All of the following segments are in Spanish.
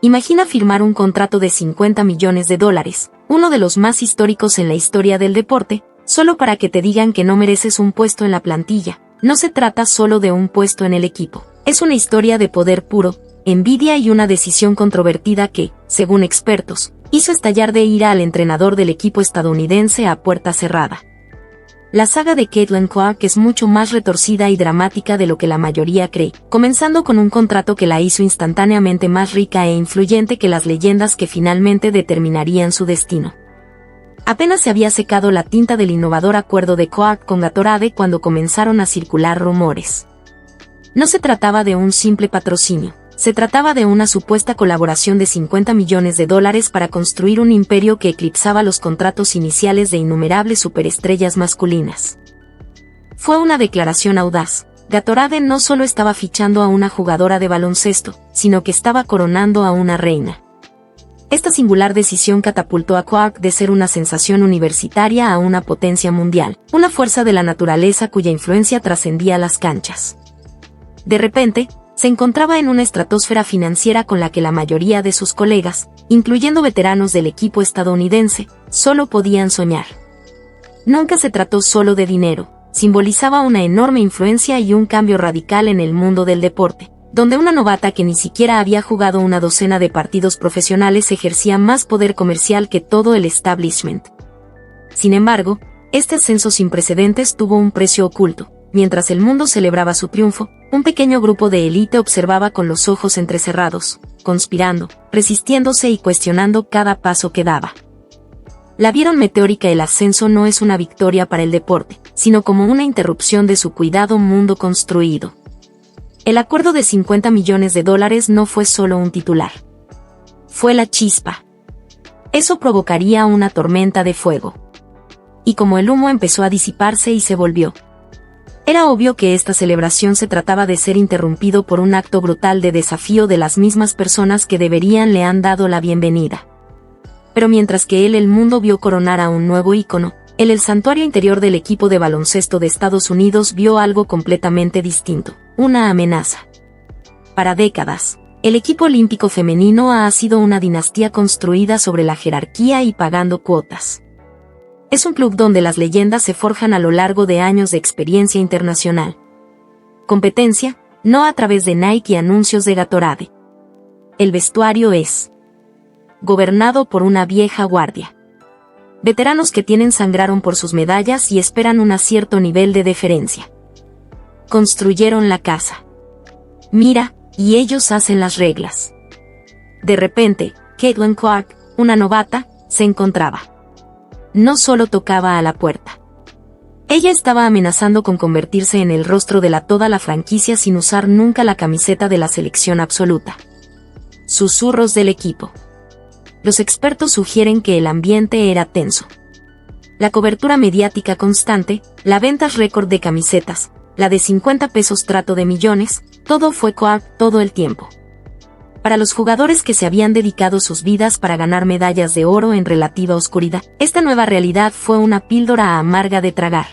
Imagina firmar un contrato de $50 millones, uno de los más históricos en la historia del deporte, solo para que te digan que no mereces un puesto en la plantilla. No se trata solo de un puesto en el equipo. Es una historia de poder puro, envidia y una decisión controvertida que, según expertos, hizo estallar de ira al entrenador del equipo estadounidense a puerta cerrada. La saga de Caitlin Clark es mucho más retorcida y dramática de lo que la mayoría cree, comenzando con un contrato que la hizo instantáneamente más rica e influyente que las leyendas que finalmente determinarían su destino. Apenas se había secado la tinta del innovador acuerdo de Clark con Gatorade cuando comenzaron a circular rumores. No se trataba de un simple patrocinio. Se trataba de una supuesta colaboración de $50 millones para construir un imperio que eclipsaba los contratos iniciales de innumerables superestrellas masculinas. Fue una declaración audaz. Gatorade no solo estaba fichando a una jugadora de baloncesto, sino que estaba coronando a una reina. Esta singular decisión catapultó a Clark de ser una sensación universitaria a una potencia mundial, una fuerza de la naturaleza cuya influencia trascendía las canchas. De repente, se encontraba en una estratosfera financiera con la que la mayoría de sus colegas, incluyendo veteranos del equipo estadounidense, solo podían soñar. Nunca se trató solo de dinero, simbolizaba una enorme influencia y un cambio radical en el mundo del deporte, donde una novata que ni siquiera había jugado una docena de partidos profesionales ejercía más poder comercial que todo el establishment. Sin embargo, este ascenso sin precedentes tuvo un precio oculto. Mientras el mundo celebraba su triunfo, un pequeño grupo de élite observaba con los ojos entrecerrados, conspirando, resistiéndose y cuestionando cada paso que daba. La vieron meteórica. El ascenso no es una victoria para el deporte, sino como una interrupción de su cuidado mundo construido. El acuerdo de $50 millones no fue solo un titular. Fue la chispa. Eso provocaría una tormenta de fuego. Y como el humo empezó a disiparse y se volvió. Era obvio que esta celebración se trataba de ser interrumpido por un acto brutal de desafío de las mismas personas que le han dado la bienvenida. Pero mientras que el mundo vio coronar a un nuevo ícono, el santuario interior del equipo de baloncesto de Estados Unidos vio algo completamente distinto, una amenaza. Para décadas, el equipo olímpico femenino ha sido una dinastía construida sobre la jerarquía y pagando cuotas. Es un club donde las leyendas se forjan a lo largo de años de experiencia internacional. Competencia, no a través de Nike y anuncios de Gatorade. El vestuario es gobernado por una vieja guardia. Veteranos que sangraron por sus medallas y esperan un cierto nivel de deferencia. Construyeron la casa. Mira, y ellos hacen las reglas. De repente, Caitlin Clark, una novata, se encontraba. No solo tocaba a la puerta. Ella estaba amenazando con convertirse en el rostro de toda la franquicia sin usar nunca la camiseta de la selección absoluta. Susurros del equipo. Los expertos sugieren que el ambiente era tenso. La cobertura mediática constante, la venta récord de camisetas, la de $50 trato de millones, todo fue Clark todo el tiempo. Para los jugadores que se habían dedicado sus vidas para ganar medallas de oro en relativa oscuridad, esta nueva realidad fue una píldora amarga de tragar.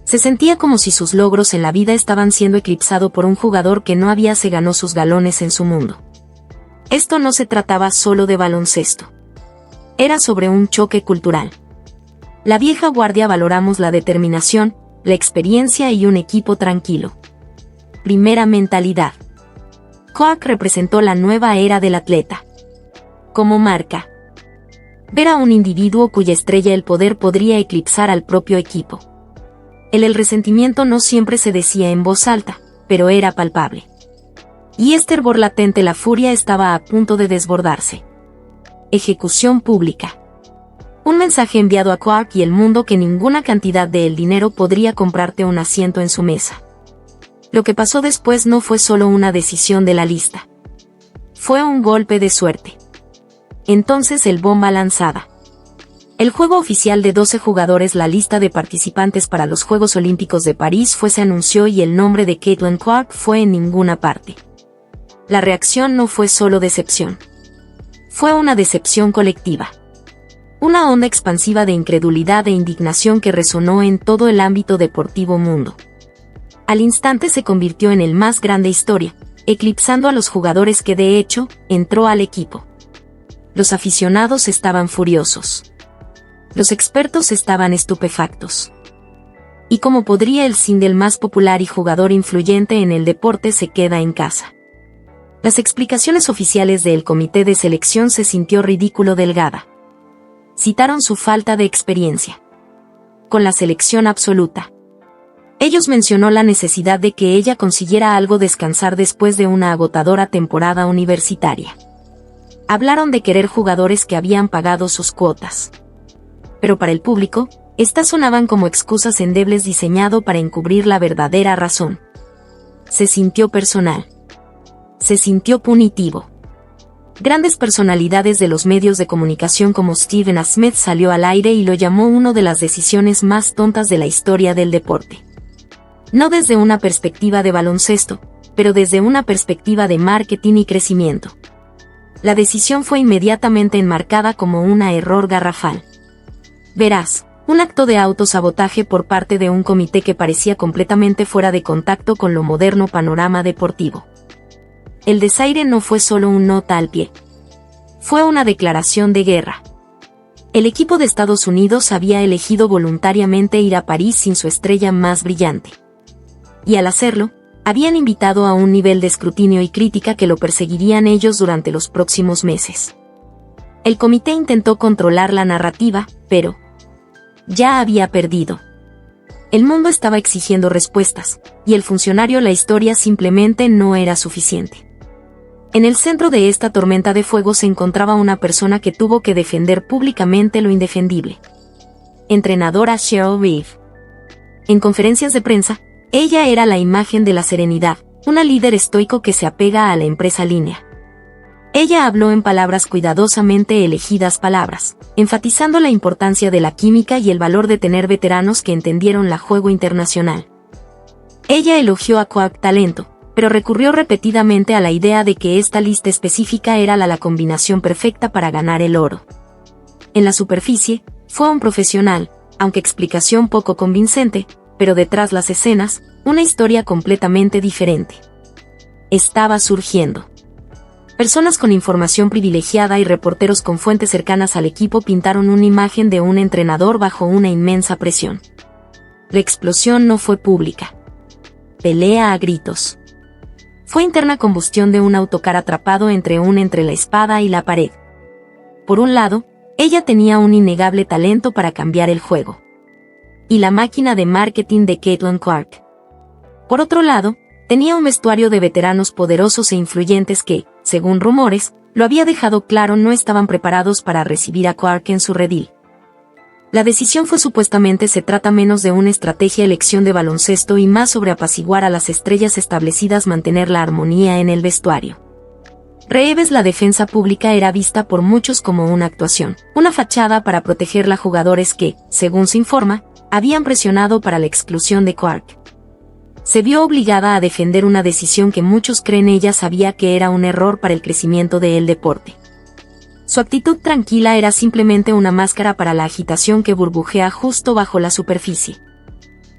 Se sentía como si sus logros en la vida estaban siendo eclipsados por un jugador que no había se ganó sus galones en su mundo. Esto no se trataba solo de baloncesto. Era sobre un choque cultural. La vieja guardia valoramos la determinación, la experiencia y un equipo tranquilo. Primera mentalidad. Clark representó la nueva era del atleta. Como marca. Ver a un individuo cuya estrella el poder podría eclipsar al propio equipo. El resentimiento no siempre se decía en voz alta, pero era palpable. Y este hervor latente, la furia estaba a punto de desbordarse. Ejecución pública. Un mensaje enviado a Clark y el mundo que ninguna cantidad de dinero podría comprarte un asiento en su mesa. Lo que pasó después no fue solo una decisión de la lista. Fue un golpe de suerte. Entonces bomba lanzada. El juego oficial de 12 jugadores, la lista de participantes para los Juegos Olímpicos de París se anunció y el nombre de Caitlin Clark fue en ninguna parte. La reacción no fue solo decepción. Fue una decepción colectiva. Una onda expansiva de incredulidad e indignación que resonó en todo el ámbito deportivo mundo. Al instante se convirtió en el más grande historia, eclipsando a los jugadores que de hecho, entró al equipo. Los aficionados estaban furiosos. Los expertos estaban estupefactos. ¿Y cómo podría el single más popular y jugador influyente en el deporte se queda en casa? Las explicaciones oficiales del comité de selección se sintió ridículo delgada. Citaron su falta de experiencia con la selección absoluta. Ellos mencionó la necesidad de que ella consiguiera algo descansar después de una agotadora temporada universitaria. Hablaron de querer jugadores que habían pagado sus cuotas. Pero para el público, estas sonaban como excusas endebles diseñado para encubrir la verdadera razón. Se sintió personal. Se sintió punitivo. Grandes personalidades de los medios de comunicación como Steven A. Smith salió al aire y lo llamó una de las decisiones más tontas de la historia del deporte. No desde una perspectiva de baloncesto, pero desde una perspectiva de marketing y crecimiento. La decisión fue inmediatamente enmarcada como un error garrafal. Verás, un acto de autosabotaje por parte de un comité que parecía completamente fuera de contacto con lo moderno panorama deportivo. El desaire no fue solo un nota al pie. Fue una declaración de guerra. El equipo de Estados Unidos había elegido voluntariamente ir a París sin su estrella más brillante. Y al hacerlo, habían invitado a un nivel de escrutinio y crítica que lo perseguirían ellos durante los próximos meses. El comité intentó controlar la narrativa, pero ya había perdido. El mundo estaba exigiendo respuestas, y el funcionario la historia simplemente no era suficiente. En el centro de esta tormenta de fuego se encontraba una persona que tuvo que defender públicamente lo indefendible. Entrenadora Cheryl Reeve. En conferencias de prensa, ella era la imagen de la serenidad, una líder estoico que se apega a la empresa línea. Ella habló en palabras cuidadosamente elegidas palabras, enfatizando la importancia de la química y el valor de tener veteranos que entendieron la juego internacional. Ella elogió a Quark talento, pero recurrió repetidamente a la idea de que esta lista específica era la combinación perfecta para ganar el oro. En la superficie, fue un profesional, aunque explicación poco convincente, pero detrás las escenas, una historia completamente diferente. Estaba surgiendo. Personas con información privilegiada y reporteros con fuentes cercanas al equipo pintaron una imagen de un entrenador bajo una inmensa presión. La explosión no fue pública. Pelea a gritos. Fue interna combustión de un autocar atrapado entre la espada y la pared. Por un lado, ella tenía un innegable talento para cambiar el juego. Y la máquina de marketing de Caitlin Clark. Por otro lado, tenía un vestuario de veteranos poderosos e influyentes que, según rumores, lo había dejado claro no estaban preparados para recibir a Clark en su redil. La decisión fue supuestamente se trata menos de una estrategia elección de baloncesto y más sobre apaciguar a las estrellas establecidas mantener la armonía en el vestuario. Reeves la defensa pública era vista por muchos como una actuación, una fachada para proteger a jugadores que, según se informa, habían presionado para la exclusión de Clark. Se vio obligada a defender una decisión que muchos creen ella sabía que era un error para el crecimiento del deporte. Su actitud tranquila era simplemente una máscara para la agitación que burbujea justo bajo la superficie.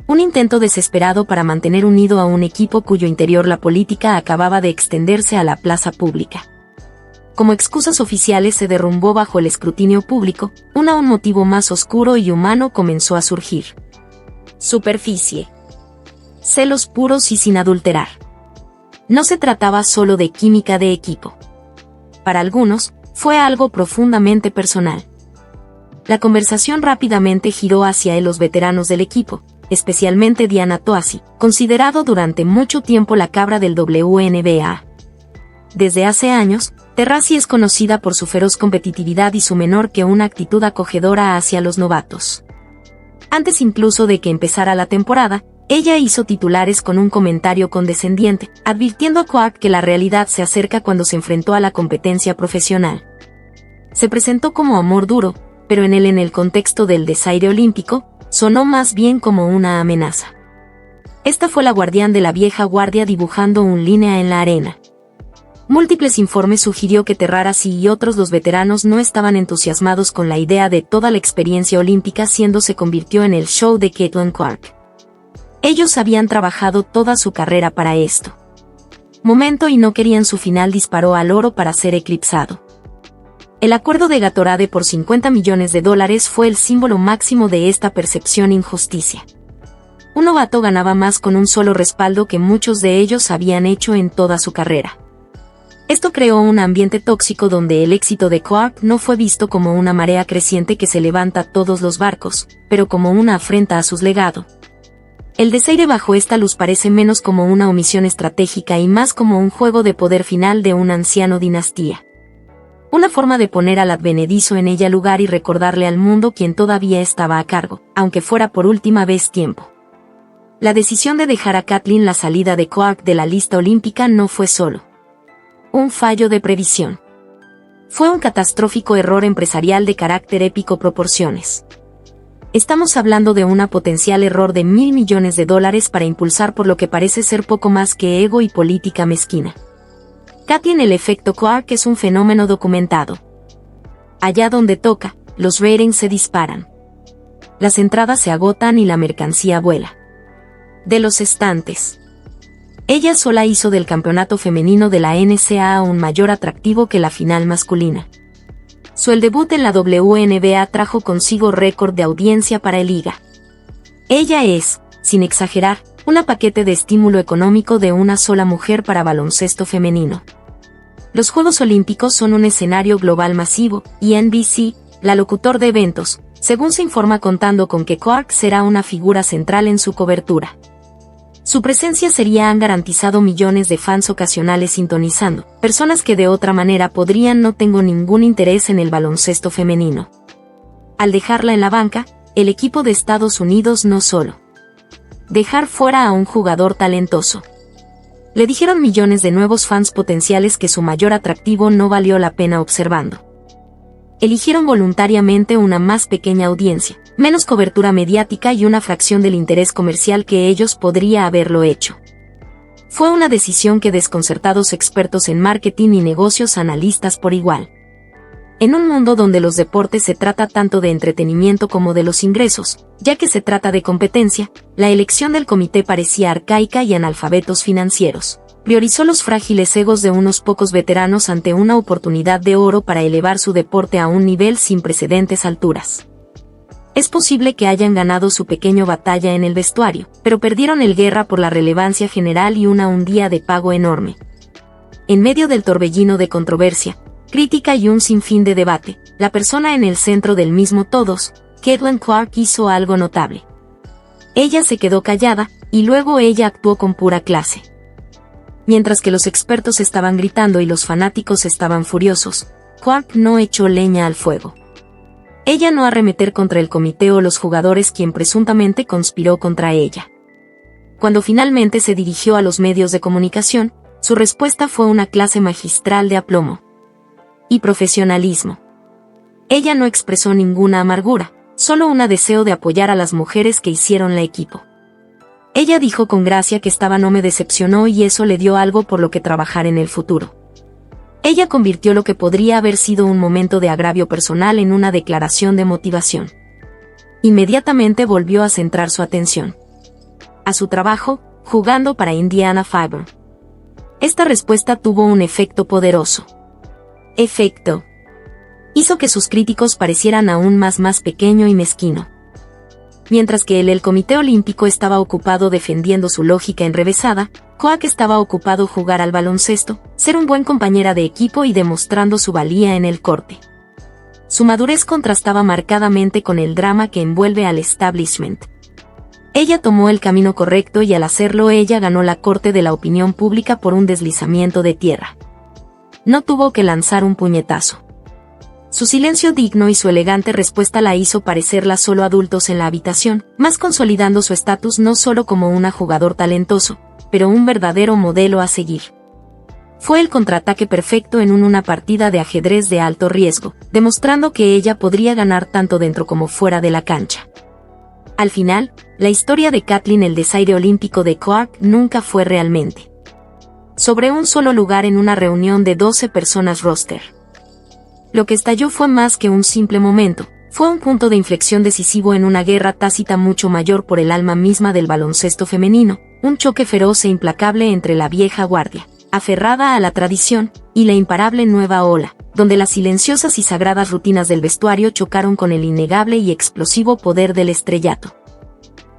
Un intento desesperado para mantener unido a un equipo cuyo interior la política acababa de extenderse a la plaza pública. Como excusas oficiales se derrumbó bajo el escrutinio público, un motivo más oscuro y humano comenzó a surgir. Superficie. Celos puros y sin adulterar. No se trataba solo de química de equipo. Para algunos, fue algo profundamente personal. La conversación rápidamente giró hacia los veteranos del equipo, especialmente Diana Taurasi, considerado durante mucho tiempo la cabra del WNBA. Desde hace años, Taurasi es conocida por su feroz competitividad y su menor que una actitud acogedora hacia los novatos. Antes incluso de que empezara la temporada, ella hizo titulares con un comentario condescendiente, advirtiendo a Clark que la realidad se acerca cuando se enfrentó a la competencia profesional. Se presentó como amor duro, pero en el contexto del desaire olímpico, sonó más bien como una amenaza. Esta fue la guardián de la vieja guardia dibujando un línea en la arena. Múltiples informes sugirió que Taurasi y otros los veteranos no estaban entusiasmados con la idea de toda la experiencia olímpica se convirtió en el show de Caitlin Clark. Ellos habían trabajado toda su carrera para esto. momento y no querían su final disparó al oro para ser eclipsado. El acuerdo de Gatorade por $50 millones fue el símbolo máximo de esta percepción injusticia. Un novato ganaba más con un solo respaldo que muchos de ellos habían hecho en toda su carrera. Esto creó un ambiente tóxico donde el éxito de Clark no fue visto como una marea creciente que se levanta todos los barcos, pero como una afrenta a su legado. El desaire bajo esta luz parece menos como una omisión estratégica y más como un juego de poder final de una anciano dinastía. Una forma de poner al advenedizo en ella lugar y recordarle al mundo quien todavía estaba a cargo, aunque fuera por última vez tiempo. La decisión de dejar a Kathleen la salida de Clark de la lista olímpica no fue solo un fallo de previsión. Fue un catastrófico error empresarial de carácter épico proporciones. Estamos hablando de un potencial error de $1.000 millones para impulsar por lo que parece ser poco más que ego y política mezquina. Kathleen el efecto Clark es un fenómeno documentado. Allá donde toca, los ratings se disparan. Las entradas se agotan y la mercancía vuela de los estantes. Ella sola hizo del campeonato femenino de la NCAA un mayor atractivo que la final masculina. Su debut en la WNBA trajo consigo récord de audiencia para el liga. Ella es, sin exagerar, un paquete de estímulo económico de una sola mujer para baloncesto femenino. Los Juegos Olímpicos son un escenario global masivo, y NBC, la locutor de eventos, según se informa contando con que Clark será una figura central en su cobertura. Su presencia han garantizado millones de fans ocasionales sintonizando, personas que de otra manera podrían no tengo ningún interés en el baloncesto femenino. Al dejarla en la banca, el equipo de Estados Unidos no solo dejar fuera a un jugador talentoso. Le dijeron millones de nuevos fans potenciales que su mayor atractivo no valió la pena observando. Eligieron voluntariamente una más pequeña audiencia, menos cobertura mediática y una fracción del interés comercial que ellos podría haberlo hecho. Fue una decisión que desconcertados expertos en marketing y negocios analistas por igual. En un mundo donde los deportes se trata tanto de entretenimiento como de los ingresos, ya que se trata de competencia, la elección del comité parecía arcaica y analfabetos financieros. Priorizó los frágiles egos de unos pocos veteranos ante una oportunidad de oro para elevar su deporte a un nivel sin precedentes alturas. Es posible que hayan ganado su pequeña batalla en el vestuario, pero perdieron el guerra por la relevancia general y un día de pago enorme. En medio del torbellino de controversia, crítica y un sinfín de debate, la persona en el centro del mismo todos, Caitlin Clark hizo algo notable. Ella se quedó callada, y luego ella actuó con pura clase. Mientras que los expertos estaban gritando y los fanáticos estaban furiosos, Clark no echó leña al fuego. Ella no arremeter contra el comité o los jugadores quien presuntamente conspiró contra ella. Cuando finalmente se dirigió a los medios de comunicación, su respuesta fue una clase magistral de aplomo y profesionalismo. Ella no expresó ninguna amargura, solo un deseo de apoyar a las mujeres que hicieron la equipo. Ella dijo con gracia que no me decepcionó y eso le dio algo por lo que trabajar en el futuro. Ella convirtió lo que podría haber sido un momento de agravio personal en una declaración de motivación. Inmediatamente volvió a centrar su atención a su trabajo, jugando para Indiana Fever. Esta respuesta tuvo un efecto poderoso. Hizo que sus críticos parecieran aún más pequeño y mezquino. Mientras que el Comité Olímpico estaba ocupado defendiendo su lógica enrevesada, Clark estaba ocupado jugar al baloncesto, ser un buen compañera de equipo y demostrando su valía en el corte. Su madurez contrastaba marcadamente con el drama que envuelve al establishment. Ella tomó el camino correcto y al hacerlo ella ganó la corte de la opinión pública por un deslizamiento de tierra. No tuvo que lanzar un puñetazo. Su silencio digno y su elegante respuesta la hizo parecerla solo adultos en la habitación, más consolidando su estatus no solo como un jugador talentoso, pero un verdadero modelo a seguir. Fue el contraataque perfecto en una partida de ajedrez de alto riesgo, demostrando que ella podría ganar tanto dentro como fuera de la cancha. Al final, la historia de Kathleen el desaire olímpico de Clark nunca fue realmente sobre un solo lugar en una reunión de 12 personas roster. Lo que estalló fue más que un simple momento, fue un punto de inflexión decisivo en una guerra tácita mucho mayor por el alma misma del baloncesto femenino, un choque feroz e implacable entre la vieja guardia, aferrada a la tradición, y la imparable nueva ola, donde las silenciosas y sagradas rutinas del vestuario chocaron con el innegable y explosivo poder del estrellato.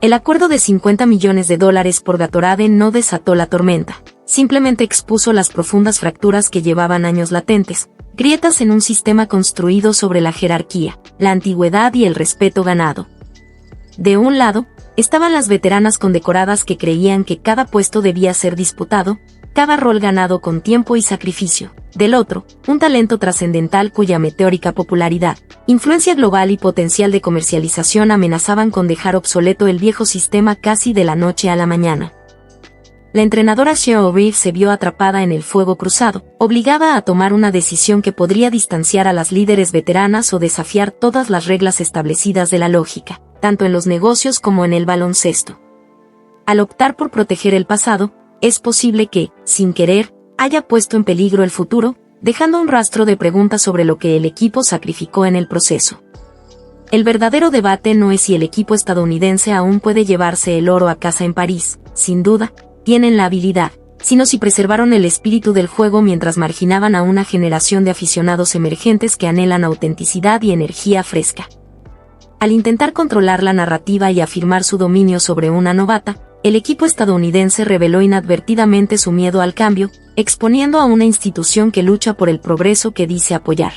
El acuerdo de $50 millones por Gatorade no desató la tormenta, simplemente expuso las profundas fracturas que llevaban años latentes, grietas en un sistema construido sobre la jerarquía, la antigüedad y el respeto ganado. De un lado, estaban las veteranas condecoradas que creían que cada puesto debía ser disputado, cada rol ganado con tiempo y sacrificio. Del otro, un talento trascendental cuya meteórica popularidad, influencia global y potencial de comercialización amenazaban con dejar obsoleto el viejo sistema casi de la noche a la mañana. La entrenadora Cheryl Reeve se vio atrapada en el fuego cruzado, obligada a tomar una decisión que podría distanciar a las líderes veteranas o desafiar todas las reglas establecidas de la lógica, tanto en los negocios como en el baloncesto. Al optar por proteger el pasado, es posible que, sin querer, haya puesto en peligro el futuro, dejando un rastro de preguntas sobre lo que el equipo sacrificó en el proceso. El verdadero debate no es si el equipo estadounidense aún puede llevarse el oro a casa en París, sin duda, tienen la habilidad, sino si preservaron el espíritu del juego mientras marginaban a una generación de aficionados emergentes que anhelan autenticidad y energía fresca. Al intentar controlar la narrativa y afirmar su dominio sobre una novata, el equipo estadounidense reveló inadvertidamente su miedo al cambio, exponiendo a una institución que lucha por el progreso que dice apoyar.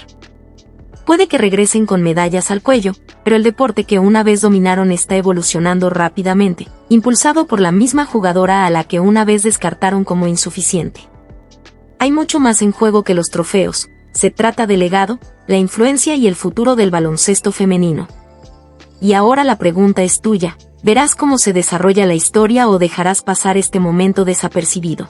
Puede que regresen con medallas al cuello, pero el deporte que una vez dominaron está evolucionando rápidamente, impulsado por la misma jugadora a la que una vez descartaron como insuficiente. Hay mucho más en juego que los trofeos, se trata del legado, la influencia y el futuro del baloncesto femenino. Y ahora la pregunta es tuya, ¿verás cómo se desarrolla la historia o dejarás pasar este momento desapercibido?